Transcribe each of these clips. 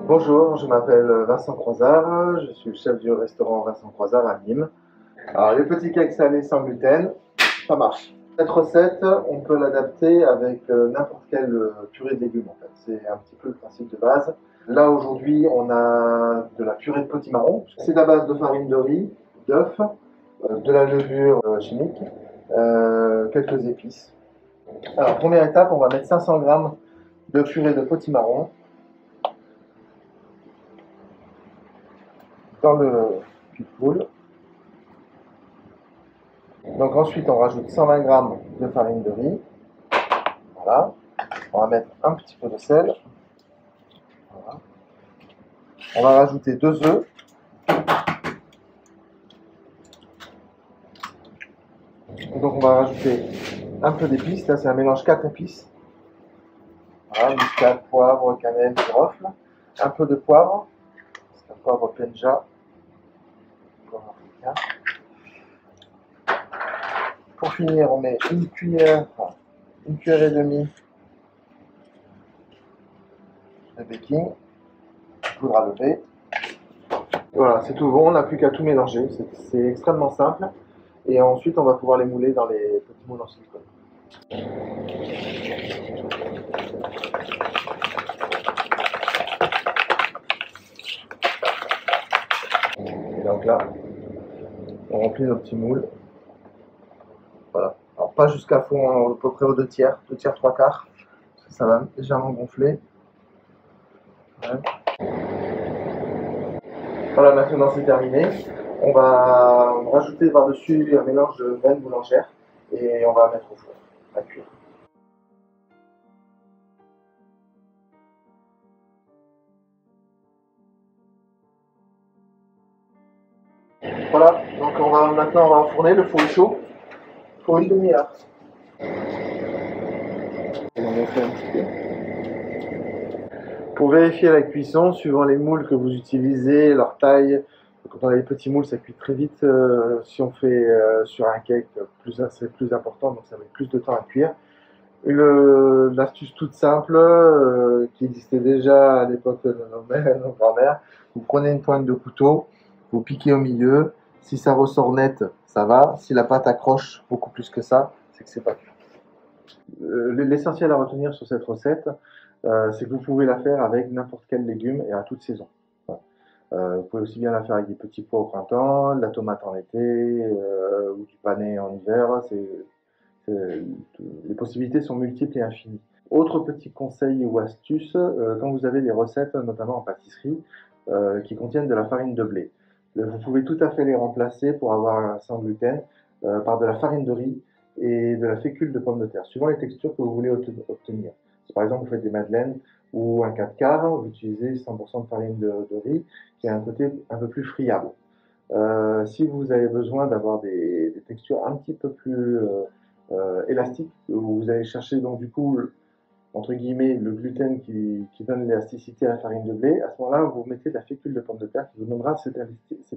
Bonjour, je m'appelle Vincent Croizard, je suis le chef du restaurant Vincent Croizard à Nîmes. Alors les petits cakes salés sans gluten, ça marche. Cette recette, on peut l'adapter avec n'importe quelle purée de légumes en fait. C'est un petit peu le principe de base. Là aujourd'hui, on a de la purée de potimarron. C'est à base de farine de riz, d'œufs, de la levure chimique, quelques épices. Alors première étape, on va mettre 500 grammes de purée de potimarron dans le cuit-poule. Donc ensuite, on rajoute 120 grammes de farine de riz. Voilà. On va mettre un petit peu de sel. Voilà. On va rajouter 2 œufs. Et donc on va rajouter un peu d'épices. Là, c'est un mélange 4 épices. Voilà, muscade, poivre, cannelle, girofle. Un peu de poivre. C'est un poivre penja. Poivre africain. Pour finir, on met une cuillère et demie de baking, poudre à lever. Voilà, c'est tout bon, on n'a plus qu'à tout mélanger. C'est extrêmement simple. Et ensuite, on va pouvoir les mouler dans les petits moules en silicone. Et donc là, on remplit nos petits moules. Voilà. Alors pas jusqu'à fond, hein, à peu près aux 2 tiers, 3 quarts. Parce que ça va légèrement gonfler. Ouais. Voilà, maintenant c'est terminé. On va rajouter par-dessus un mélange de graines boulangères et on va mettre au four à cuire. Voilà, donc maintenant on va enfourner, le four est chaud pour une demi-heure. On en fait un petit peu. Pour vérifier la cuisson, suivant les moules que vous utilisez, leur taille, quand on a les petits moules, ça cuit très vite. Si on fait sur un cake, c'est plus important, donc ça met plus de temps à cuire. L'astuce toute simple, qui existait déjà à l'époque de nos mères, nos grands-mères, vous prenez une pointe de couteau, vous piquez au milieu. Si ça ressort net, ça va. Si la pâte accroche beaucoup plus que ça, c'est que c'est pas cuit. L'essentiel à retenir sur cette recette, c'est que vous pouvez la faire avec n'importe quel légume et à toute saison. Voilà. Vous pouvez aussi bien la faire avec des petits pois au printemps, de la tomate en été ou du panais en hiver. Les possibilités sont multiples et infinies. Autre petit conseil ou astuce, quand vous avez des recettes, notamment en pâtisserie, qui contiennent de la farine de blé, vous pouvez tout à fait les remplacer pour avoir un sans gluten par de la farine de riz et de la fécule de pomme de terre, suivant les textures que vous voulez obtenir. Si par exemple vous faites des madeleines ou un 4 quarts, vous utilisez 100% de farine de riz qui a un côté un peu plus friable. Si vous avez besoin d'avoir des textures un petit peu plus élastiques, vous allez chercher donc du coup entre guillemets le gluten qui donne l'élasticité à la farine de blé. À ce moment-là, vous mettez de la fécule de pomme de terre qui vous donnera cette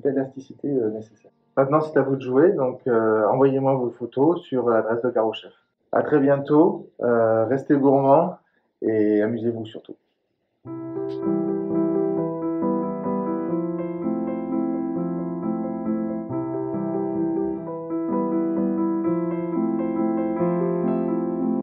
élasticité nécessaire. Maintenant, c'est à vous de jouer, donc envoyez-moi vos photos sur l'adresse de Garo Chef. À très bientôt, restez gourmands et amusez-vous surtout.